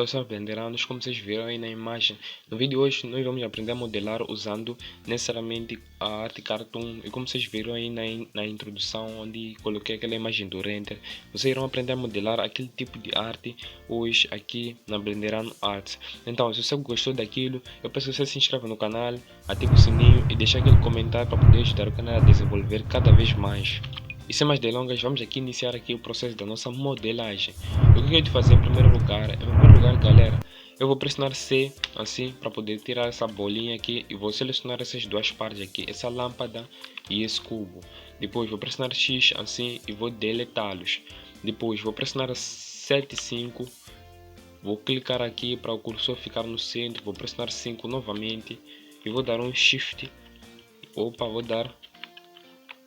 só Blenderanos, como vocês viram aí na imagem. No vídeo de hoje nós vamos aprender a modelar usando necessariamente a arte Cartoon, e como vocês viram aí na introdução, onde coloquei aquela imagem do render, vocês irão aprender a modelar aquele tipo de arte hoje aqui na Blenderano Arts. Então, se você gostou daquilo, eu peço que você se inscreva no canal, ative o sininho e deixe aquele comentário para poder ajudar o canal a desenvolver cada vez mais. E sem mais delongas, vamos aqui iniciar aqui o processo da nossa modelagem. O que eu de fazer em primeiro lugar? Galera, eu vou pressionar C assim para poder tirar essa bolinha aqui e vou selecionar essas duas partes aqui, essa lâmpada e esse cubo. Depois vou pressionar X assim e vou deletá-los. Depois vou pressionar 7,5. Vou clicar aqui para o cursor ficar no centro, vou pressionar 5 novamente e vou dar um Shift. Vou dar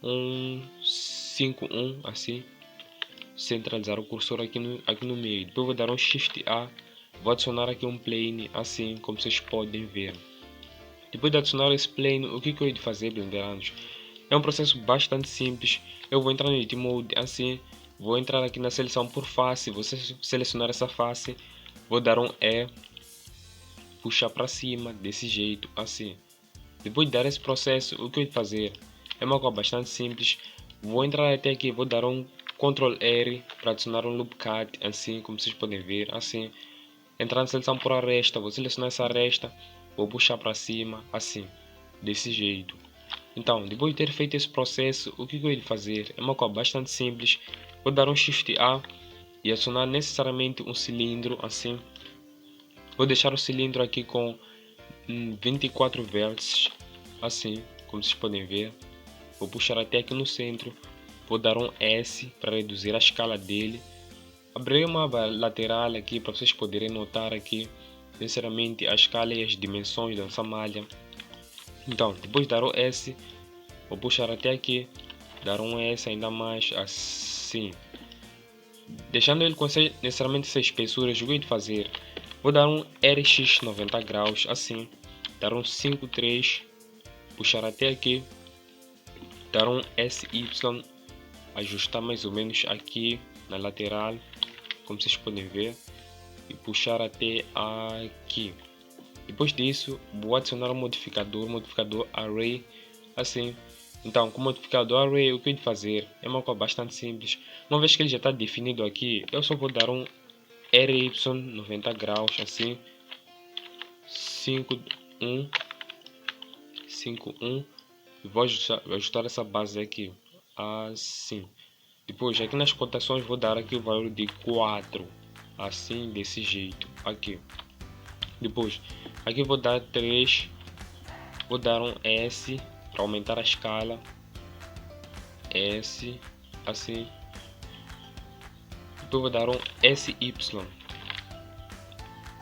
um 5,1 assim, centralizar o cursor aqui no meio. Depois vou dar um Shift A, vou adicionar aqui um plane assim, como vocês podem ver. Depois de adicionar esse plane, o que eu hei de fazer, Blenderanos? É um processo bastante simples. Eu vou entrar no Edit Mode assim, vou entrar aqui na seleção por face, vou selecionar essa face, vou dar um E, puxar para cima desse jeito assim. Depois de dar esse processo, o que eu hei de fazer? É uma coisa bastante simples. Vou entrar até aqui, vou dar um Ctrl R para adicionar um Loop Cut, assim como vocês podem ver, assim. Entrar na seleção por aresta, vou selecionar essa aresta, vou puxar para cima, assim, desse jeito. Então, depois de ter feito esse processo, o que eu vou fazer? É uma coisa bastante simples. Vou dar um Shift A e adicionar necessariamente um cilindro, assim. Vou deixar o cilindro aqui com 24 vértices, assim, como vocês podem ver. Vou puxar até aqui no centro, vou dar um S para reduzir a escala dele. Abrir uma lateral aqui para vocês poderem notar aqui, sinceramente, a escala e as dimensões dessa malha. Então, depois de dar o S, vou puxar até aqui, dar um S ainda mais, assim. Deixando ele com necessariamente essa espessura, eu vou fazer. Vou dar um RX 90 graus, assim. Dar um 5,3, puxar até aqui. Dar um SY, ajustar mais ou menos aqui na lateral, como vocês podem ver, e puxar até aqui. Depois disso, vou adicionar um modificador Array, assim. Então, com o modificador Array, o que eu vou fazer é uma coisa bastante simples. Uma vez que ele já está definido aqui, eu só vou dar um RY 90 graus, assim, 5,1, 5,1. E vou ajustar essa base aqui, assim. Depois aqui nas cotações vou dar aqui o valor de 4, assim, desse jeito aqui. Depois aqui vou dar 3, vou dar um S para aumentar a escala, S, assim. Depois vou dar um SY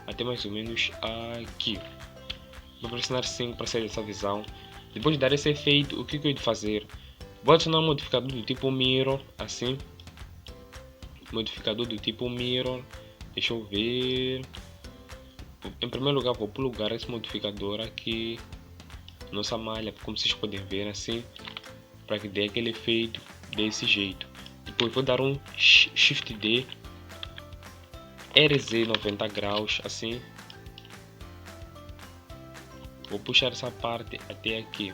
até mais ou menos aqui. Vou pressionar 5 para sair dessa visão. Depois de dar esse efeito, o que eu vou fazer? Vou adicionar um modificador do tipo Mirror, assim. Modificador do tipo Mirror. Deixa eu ver. Em primeiro lugar, vou plugar esse modificador aqui. Nossa malha, como vocês podem ver, assim. Para que dê aquele efeito desse jeito. Depois vou dar um Shift D. RZ 90 graus, assim. Vou puxar essa parte até aqui.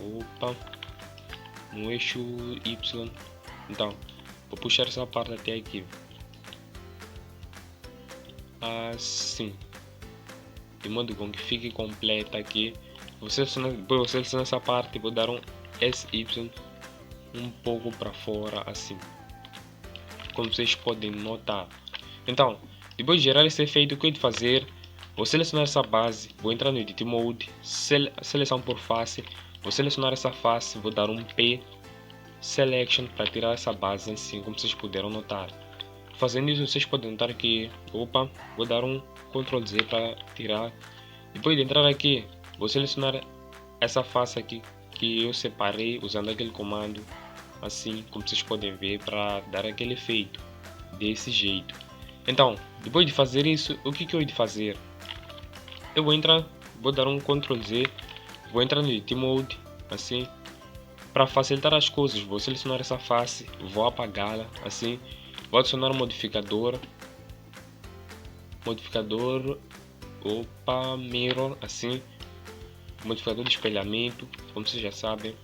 Opa, no eixo Y. Então, vou puxar essa parte até aqui. Assim. De modo com que fique completa aqui. Depois vou selecionar essa parte e vou dar um SY um pouco para fora, assim. Como vocês podem notar. Então, depois de gerar esse efeito, o que eu vou fazer? Vou selecionar essa base, vou entrar no Edit Mode, seleção por face, vou selecionar essa face, vou dar um P, Selection para tirar essa base assim, como vocês puderam notar. Fazendo isso, vocês podem notar que, vou dar um Ctrl Z para tirar. Depois de entrar aqui, vou selecionar essa face aqui que eu separei usando aquele comando, assim como vocês podem ver, para dar aquele efeito desse jeito. Então, depois de fazer isso, o que eu vou fazer? Eu vou dar um Ctrl Z, vou entrar no Edit Mode, assim. Para facilitar as coisas, vou selecionar essa face, vou apagá-la, assim. Vou adicionar um modificador, modificador, mirror, assim, modificador de espelhamento, como vocês já sabem.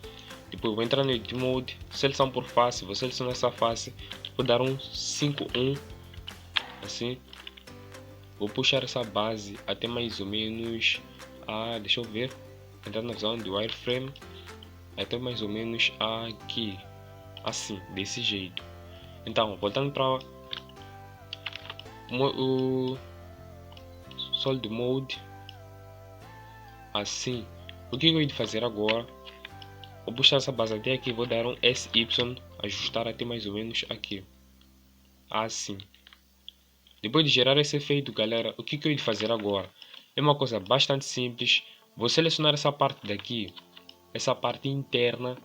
Depois vou entrar no Edit Mode, seleção por face, vou selecionar essa face, vou dar um 5:1, assim. Vou puxar essa base até mais ou menos, deixa eu ver, entrar na visão de wireframe, até mais ou menos aqui, assim, desse jeito. Então, voltando para o Solid Mode, assim, o que eu vou fazer agora? Vou puxar essa base até aqui, vou dar um SY, ajustar até mais ou menos aqui, assim. Depois de gerar esse efeito, galera, o que eu vou fazer agora? É uma coisa bastante simples. Vou selecionar essa parte daqui, essa parte interna.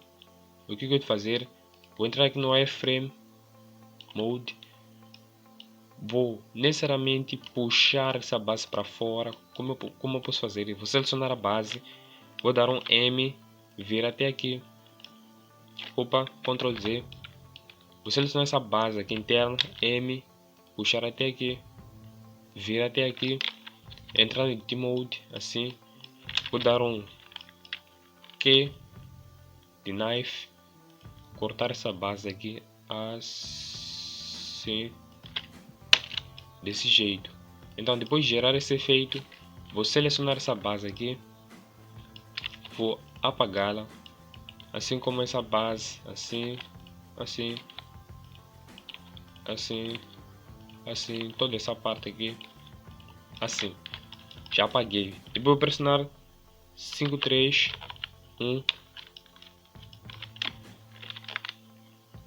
O que eu vou fazer? Vou entrar aqui no Wireframe Mode. Vou necessariamente puxar essa base para fora. Como eu posso fazer? Vou selecionar a base. Vou dar um M, vir até aqui. Opa, Ctrl Z. Vou selecionar essa base aqui interna, M, puxar até aqui, vir até aqui, entrar no Edit Mode, assim. Vou dar um Q de knife, cortar essa base aqui, assim, desse jeito. Então, depois de gerar esse efeito, vou selecionar essa base aqui, vou apagá-la, assim como essa base, assim, assim, assim, assim, toda essa parte aqui, assim. Já apaguei. Depois vou pressionar 5, 3, 1.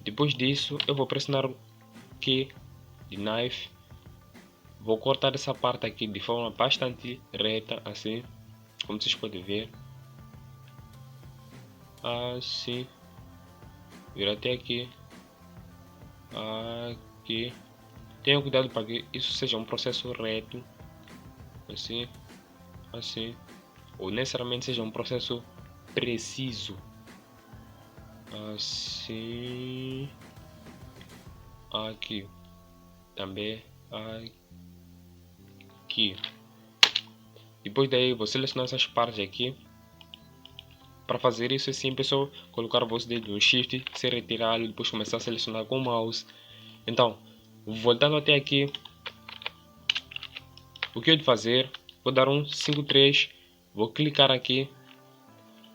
Depois disso, eu vou pressionar o Q de knife. Vou cortar essa parte aqui de forma bastante reta, assim, como vocês podem ver. Assim. Vir até aqui. Aqui. Tenha cuidado para que isso seja um processo reto. Assim. Assim. Ou necessariamente seja um processo preciso. Assim. Aqui. Também aqui. Depois daí vou selecionar essas partes aqui. Para fazer isso é simples, é só colocar o vosso dedo no Shift, se retirá-lo e depois começar a selecionar com o mouse. Então, voltando até aqui, o que eu vou fazer? Vou dar um 5:3, vou clicar aqui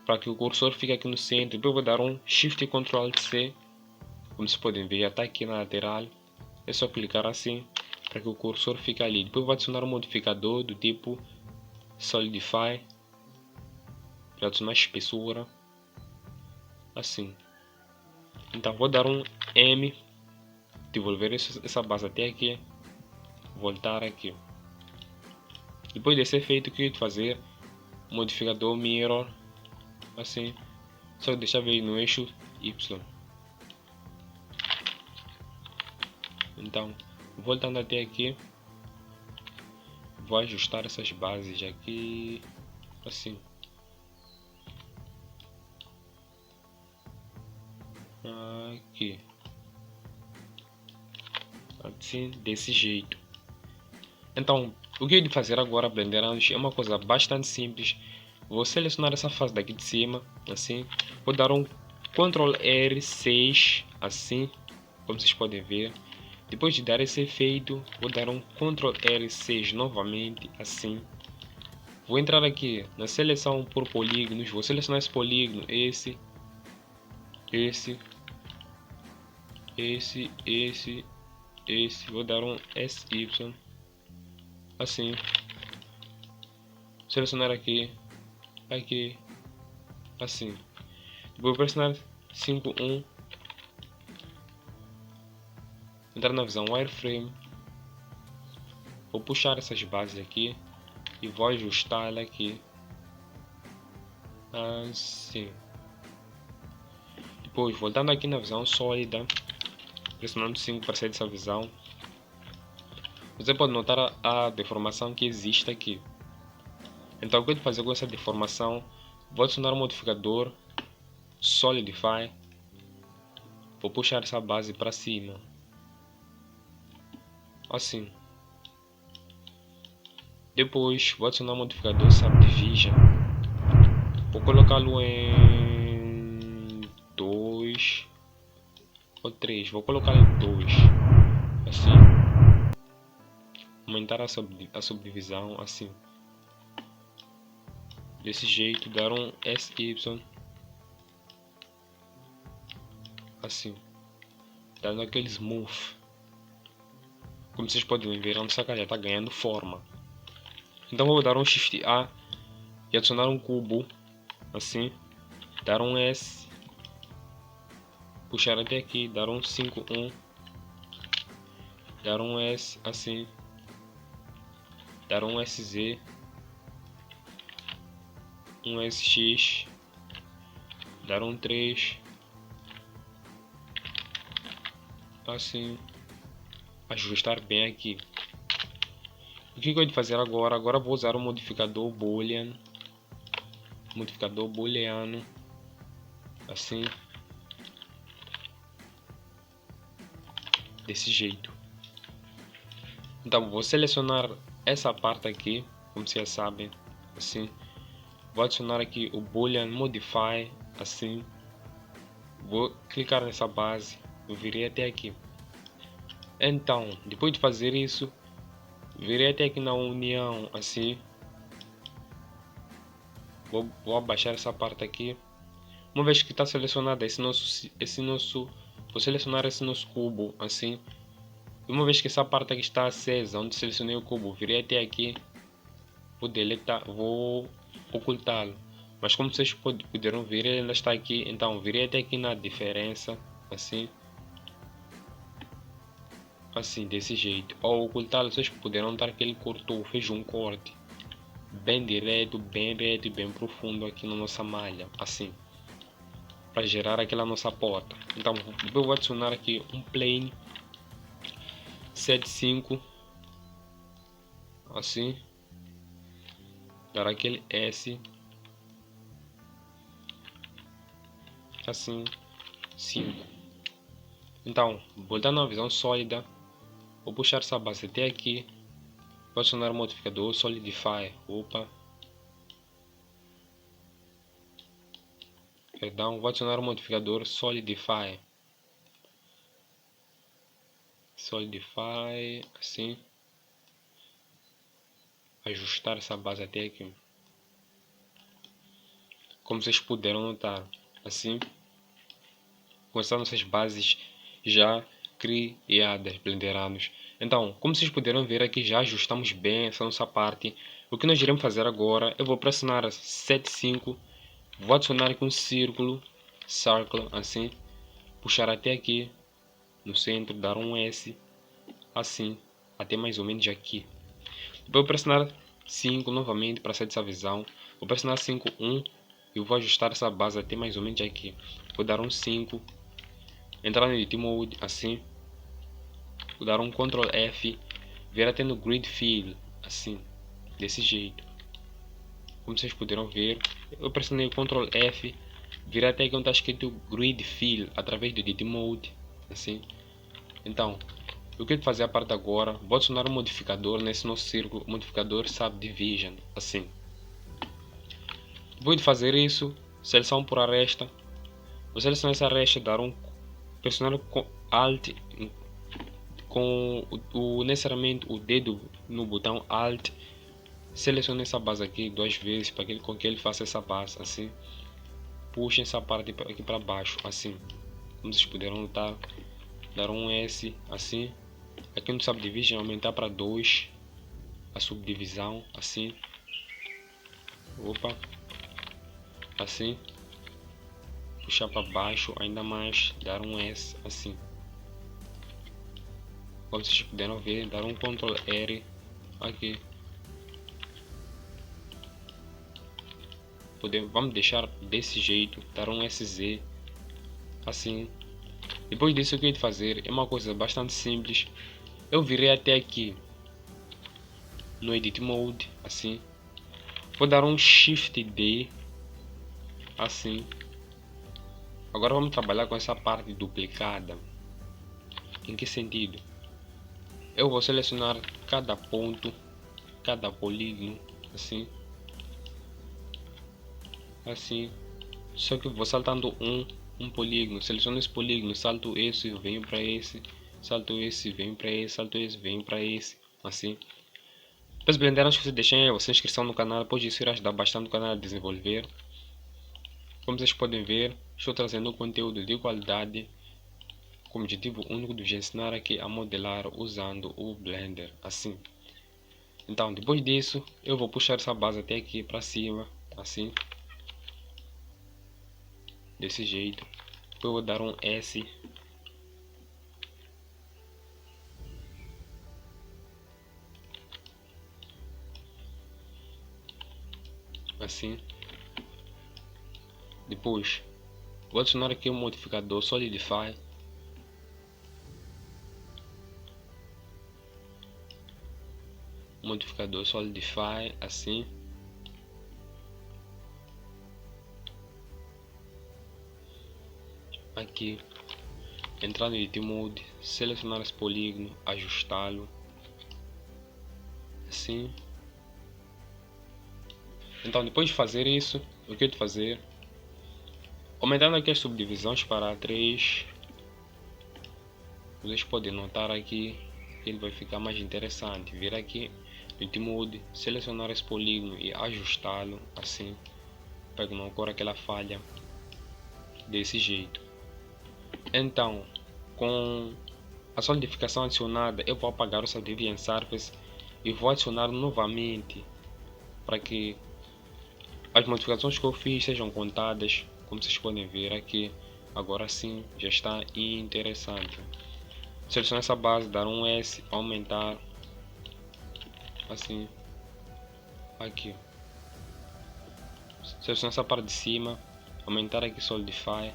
para que o cursor fique aqui no centro. Depois vou dar um Shift Ctrl C, como vocês podem ver, já está aqui na lateral. É só clicar assim para que o cursor fique ali. Depois vou adicionar um modificador do tipo Solidify para adicionar espessura, assim. Então vou dar um M, devolver essa base até aqui, voltar aqui. Depois desse efeito, o que eu vou fazer? Modificador Mirror, assim, só deixar ver no eixo Y. Então, voltando até aqui, vou ajustar essas bases aqui, assim. Aqui. Assim, desse jeito. Então, o que eu vou fazer agora, Blenderando, é uma coisa bastante simples. Vou selecionar essa face daqui de cima, assim. Vou dar um Ctrl R6, assim, como vocês podem ver. Depois de dar esse efeito, vou dar um Ctrl R6 novamente, assim. Vou entrar aqui na seleção por polígonos, vou selecionar esse polígono, esse, vou dar um SY, assim, selecionar aqui, assim. Vou pressionar 5:1, entrar na visão wireframe, vou puxar essas bases aqui e vou ajustá-la aqui, assim. Depois, voltando aqui na visão sólida, pressionando 5 para sair dessa visão, você pode notar a deformação que existe aqui. Então, o que eu vou fazer com essa deformação? Vou adicionar um modificador Solidify, vou puxar essa base para cima, assim. Depois vou adicionar o modificador Subdivision. Vou colocá-lo em 2 ou 3. Vou colocar em 2. Assim. Aumentar a subdivisão assim. Desse jeito, dar um SY. Assim. Dando aquele smooth. Como vocês podem ver, a nossa casa já está ganhando forma. Então vou dar um Shift A e adicionar um cubo. Assim. Dar um S. Puxar até aqui, dar um 5-1. Dar um S assim. Dar um SZ. Um SX. Dar um 3. Assim. Ajustar bem aqui. O que eu vou fazer agora? Agora vou usar o modificador Boolean. Modificador booleano. Assim. Desse jeito. Então vou selecionar essa parte aqui, como vocês sabem, assim. Vou adicionar aqui o Boolean Modify, assim. Vou clicar nessa base, eu virei até aqui. Então, depois de fazer isso, virei até aqui na união, assim. Vou abaixar essa parte aqui. Uma vez que está selecionado vou selecionar esse nosso cubo, assim. E uma vez que essa parte aqui está acesa, onde selecionei o cubo, virei até aqui. Vou deletar, vou ocultá-lo. Mas como vocês puderam ver, ele ainda está aqui. Então virei até aqui na diferença, assim. Assim, desse jeito. Ao ocultá-lo, vocês puderam notar que ele cortou, fez um corte. Bem direto, bem reto e bem profundo aqui na nossa malha. Assim. Para gerar aquela nossa porta. Então eu vou adicionar aqui um plane 75. Assim. Dar aquele S. Assim. 5. Então, voltando à visão sólida, vou puxar essa base até aqui. Vou adicionar o modificador Solidify. Opa. Perdão, vou adicionar o modificador Solidify. Solidify, assim. Ajustar essa base até aqui. Como vocês puderam notar, assim. Com essas nossas bases já criadas, blenderados. Então, como vocês puderam ver aqui, já ajustamos bem essa nossa parte. O que nós iremos fazer agora, eu vou pressionar 7.5, vou adicionar aqui um círculo, circle, assim, puxar até aqui, no centro, dar um S, assim, até mais ou menos aqui. Vou pressionar 5 novamente para sair dessa visão, vou pressionar 5.1 e vou ajustar essa base até mais ou menos aqui. Vou dar um 5, entrar no Edit Mode, assim, vou dar um Ctrl F, vir até no Grid Fill, assim, desse jeito. Como vocês puderam ver, eu pressionei o Ctrl F, vir até aqui onde está escrito Grid Fill, através do Edit Mode, assim. Então, eu quero fazer a parte agora, vou adicionar um modificador nesse nosso círculo, modificador Subdivision, assim. Depois de fazer isso, seleção por aresta, vou selecionar essa aresta, dar um, pressionar com Alt, com necessariamente o dedo no botão Alt, selecione essa base aqui 2 vezes para que ele faça essa base, assim. Puxem essa parte aqui para baixo, assim. Como vocês puderam notar, dar um S, assim. Aqui no Subdivision aumentar para 2 a subdivisão, assim. Opa, assim. Puxar para baixo ainda mais, dar um S, assim. Como vocês puderam ver, dar um Ctrl R aqui. Vamos deixar desse jeito, dar um SZ, assim. Depois disso, o que eu ia fazer é uma coisa bastante simples. Eu virei até aqui no Edit Mode, assim. Vou dar um Shift D, assim. Agora vamos trabalhar com essa parte duplicada. Em que sentido? Eu vou selecionar cada ponto cada polígono, assim, assim. Só que vou saltando um polígono, seleciono esse polígono, salto esse, venho para esse, salto esse, venho para esse, salto esse, venho para esse, assim. Depois Blender, não esqueça de deixar a sua inscrição no canal, pois isso irá ajudar bastante o canal a desenvolver. Como vocês podem ver, estou trazendo conteúdo de qualidade com o objetivo único de vos ensinar aqui a modelar usando o Blender, assim. Então, depois disso, eu vou puxar essa base até aqui para cima, assim, desse jeito. Depois eu vou dar um S, assim. Depois, vou adicionar aqui um modificador Solidify. Modificador Solidify, assim. Aqui, entrar no Edit Mode, selecionar esse polígono, ajustá-lo, assim. Então, depois de fazer isso, o que eu vou fazer? Aumentando aqui as subdivisões para 3, vocês podem notar aqui que ele vai ficar mais interessante. Vir aqui no Edit Mode, selecionar esse polígono e ajustá-lo, assim, para que não ocorra aquela falha desse jeito. Então, com a solidificação adicionada, eu vou apagar o Subdivision Surface e vou adicionar novamente para que as modificações que eu fiz sejam contadas. Como vocês podem ver aqui, agora sim já está interessante. Selecionar essa base, dar um S, aumentar, assim, aqui. Selecionar essa parte de cima, aumentar aqui Solidify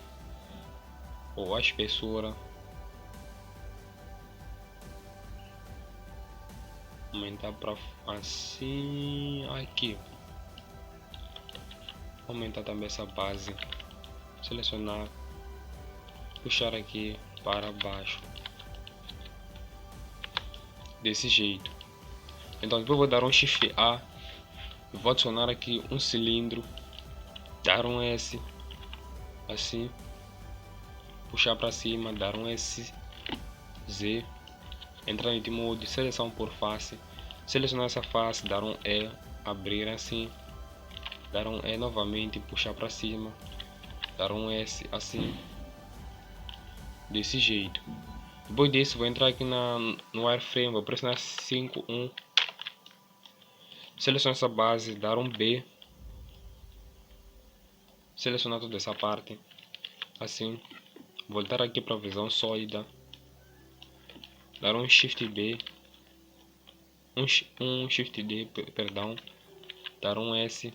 ou a espessura, aumentar para assim, aqui. Aumentar também essa base, selecionar, puxar aqui para baixo, desse jeito. Então depois vou dar um Shift A, vou adicionar aqui um cilindro, dar um S, assim, puxar para cima, dar um S, Z, entrar em Mode, seleção por face, selecionar essa face, dar um E, abrir assim, dar um E novamente, puxar para cima, dar um S, assim, desse jeito. Depois disso vou entrar aqui no wireframe, vou pressionar 5.1, selecionar essa base, dar um B, selecionar toda essa parte, assim, voltar aqui para a visão sólida, dar um Shift B, um Shift D, perdão, dar um S,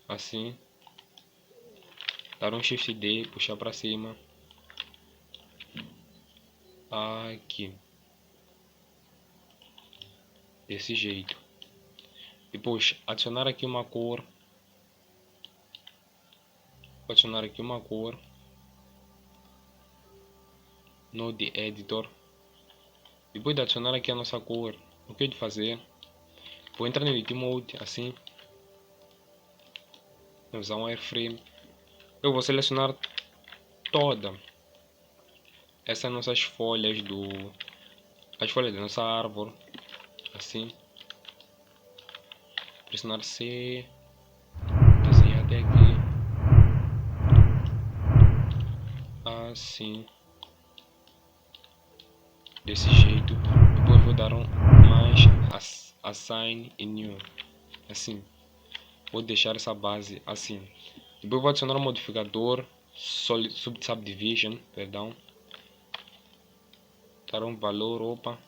assim, dar um Shift D, puxar para cima, aqui, desse jeito. Depois adicionar aqui uma cor, vou adicionar aqui uma cor, Node Editor. Depois de adicionar aqui a nossa cor, o que eu vou fazer? Vou entrar no Edit Mode, assim, usar um wireframe. Eu vou selecionar toda essas nossas folhas as folhas da nossa árvore, assim, pressionar C, desenhar até aqui, assim, desse jeito. Depois vou dar um mais assign e new, assim, vou deixar essa base assim. Depois vou adicionar um modificador subdivision, perdão, dar um valor, opa,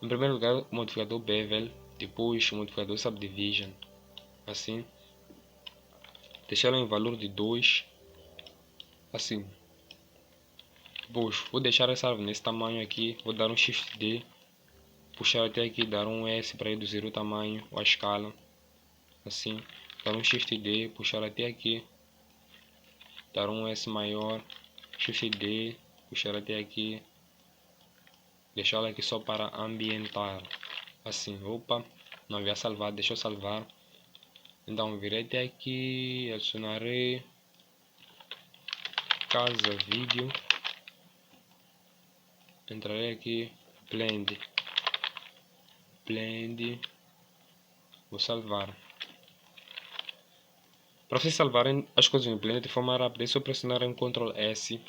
em primeiro lugar o modificador bevel, depois o modificador subdivision, assim, deixá-lo em valor de 2, assim. Depois vou deixar essa árvore nesse tamanho aqui, vou dar um Shift D, puxar até aqui, dar um S para reduzir o tamanho ou a escala, assim, dar um Shift D, puxar até aqui, dar um S maior, Shift D, puxar até aqui, deixá-la aqui só para ambientar, assim, opa, não havia salvado, deixa eu salvar. Então virei até aqui, adicionarei casa vídeo, entrarei aqui, blend, vou salvar. Para vocês salvarem as coisas no Blender de forma rápida, é só pressionar em Ctrl S.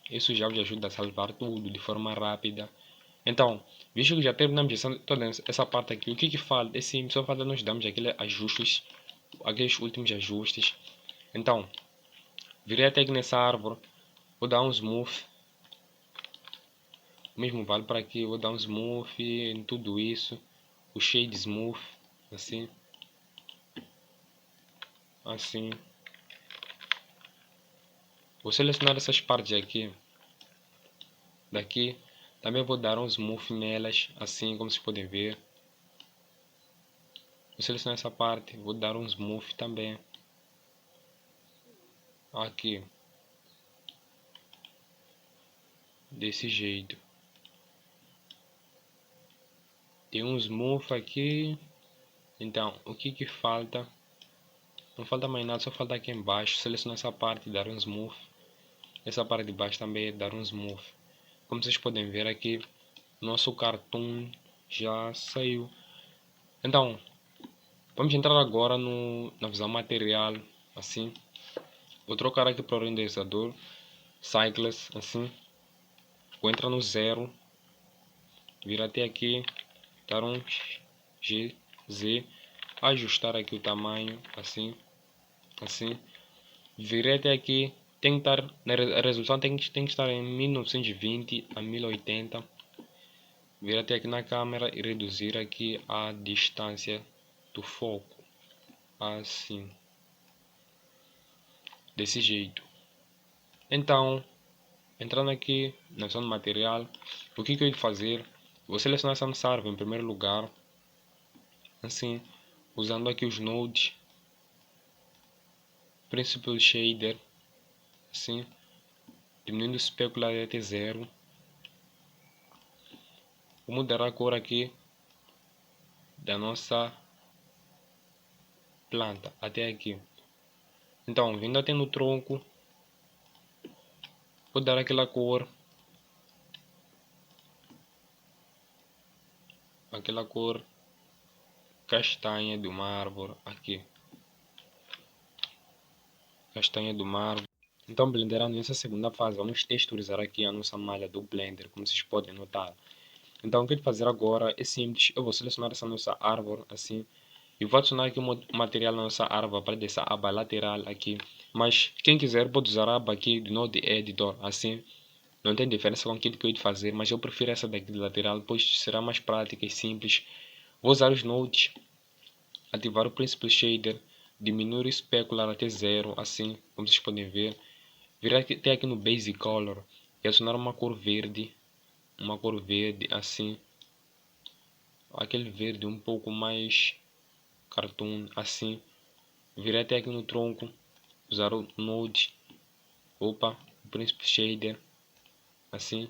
Isso já vos ajuda a salvar tudo de forma rápida. Então, visto que já terminamos toda essa parte aqui, o que falta? É sim, só falta nós darmos aqueles ajustes, aqueles últimos ajustes. Então, virei até aqui nessa árvore, vou dar um smooth. O mesmo vale para aqui, vou dar um smooth em tudo isso. O shade smooth, assim. Assim. Vou selecionar essas partes aqui. Daqui. Também vou dar um smooth nelas, assim como vocês podem ver. Vou selecionar essa parte, vou dar um smooth também. Aqui. Desse jeito. Tem um smooth aqui. Então, o que falta? Não falta mais nada, só falta aqui embaixo. Selecionar essa parte e dar um smooth. Essa parte de baixo também dar um smooth. Como vocês podem ver aqui, nosso cartoon já saiu. Então, vamos entrar agora na visão material, assim. Vou trocar aqui para o renderizador, Cycles, assim. Vou entrar no 0, vir até aqui, dar um GZ, ajustar aqui o tamanho, assim, assim. Virei até aqui, tem que estar, a resolução tem que estar em 1920 a 1080. Vir até aqui na câmera e reduzir aqui a distância do foco, assim, desse jeito. Então, entrando aqui na opção de material, o que eu vou fazer? Vou selecionar essa nossa árvore em primeiro lugar, assim, usando aqui os nodes, Principal Shader, assim, diminuindo o Specular até 0. Vou mudar a cor aqui da nossa planta até aqui. Então, vindo até no tronco, vou dar aquela cor, castanha de uma árvore aqui, castanha de uma árvore. Então, blenderando nessa segunda fase, vamos texturizar aqui a nossa malha do Blender, como vocês podem notar. Então, o que eu vou fazer agora é simples, eu vou selecionar essa nossa árvore, assim, e vou adicionar aqui um material na nossa árvore para dessa aba lateral aqui. Mas, quem quiser pode usar a aba aqui do Node Editor, assim, não tem diferença com aquilo que eu ia fazer, mas eu prefiro essa daqui de lateral, pois será mais prática e simples. Vou usar os nodes, ativar o Principal Shader, diminuir o Specular até 0, assim, como vocês podem ver. Vir até aqui no Basic Color e adicionar uma cor verde, assim, aquele verde um pouco mais cartoon, assim. Vir até aqui no tronco, usar o Node, o Principal Shader, assim.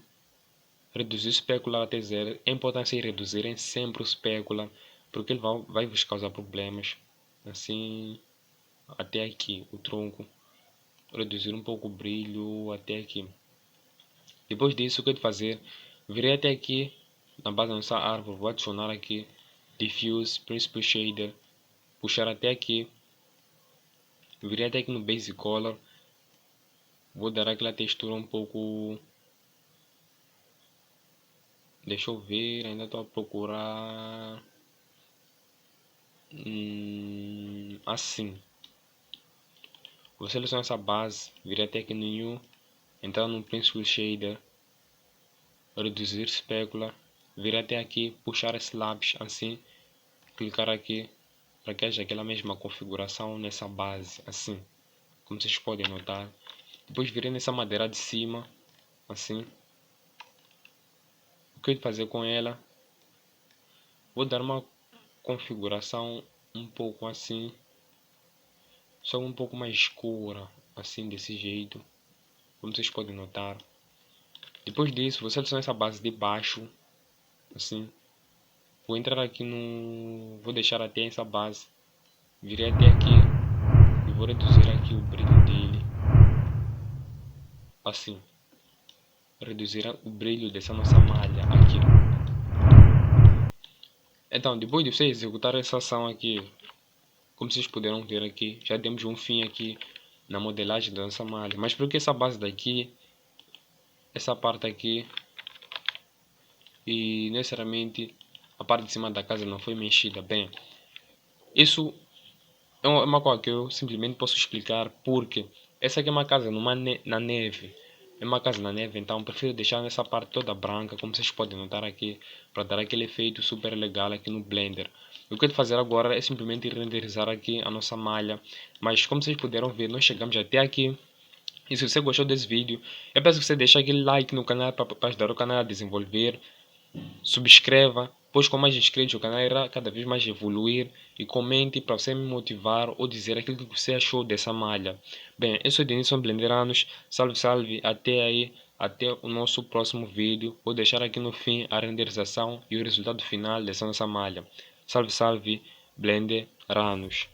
Reduzir o specular até 0. É importante reduzirem sempre o specular, porque ele vai vos causar problemas. Assim, até aqui, o tronco. Reduzir um pouco o brilho até aqui. Depois disso, o que eu vou fazer? Virei até aqui, na base da nossa árvore, vou adicionar aqui Diffuse, Principal Shader, puxar até aqui. Virei até aqui no Basic Color. Vou dar aquela textura um pouco. Deixa eu ver, ainda estou a procurar. Assim. Vou selecionar essa base, vir até aqui no New, entrar no Principal Shader, reduzir Specular, vir até aqui, puxar esse lápis assim, clicar aqui, para que haja aquela mesma configuração nessa base, assim, como vocês podem notar. Depois virei nessa madeira de cima, assim. O que eu vou fazer com ela? Vou dar uma configuração um pouco assim, só um pouco mais escura, assim, desse jeito, como vocês podem notar. Depois disso, vou selecionar essa base de baixo, assim. Vou entrar aqui no... Vou deixar até essa base. Virei até aqui e vou reduzir aqui o brilho dele. Assim. Reduzir o brilho dessa nossa malha aqui. Então, depois de você executar essa ação aqui, como vocês puderam ver aqui, já demos um fim aqui na modelagem da nossa malha. Mas por que essa base daqui, essa parte aqui e necessariamente a parte de cima da casa não foi mexida? Bem, isso é uma coisa que eu simplesmente posso explicar porque essa aqui é uma casa na neve. É uma casa na neve, então prefiro deixar nessa parte toda branca, como vocês podem notar aqui, para dar aquele efeito super legal aqui no Blender. O que eu quero fazer agora é simplesmente renderizar aqui a nossa malha, mas como vocês puderam ver, nós chegamos até aqui. E se você gostou desse vídeo, eu peço que você deixe aquele like no canal para ajudar o canal a desenvolver. Subscreva, pois com mais inscritos o canal irá cada vez mais evoluir, e comente para você me motivar ou dizer aquilo que você achou dessa malha. Bem, eu sou Denilson Blenderanos, salve salve, até aí, até o nosso próximo vídeo. Vou deixar aqui no fim a renderização e o resultado final dessa nossa malha. Salve salve, Blenderanos.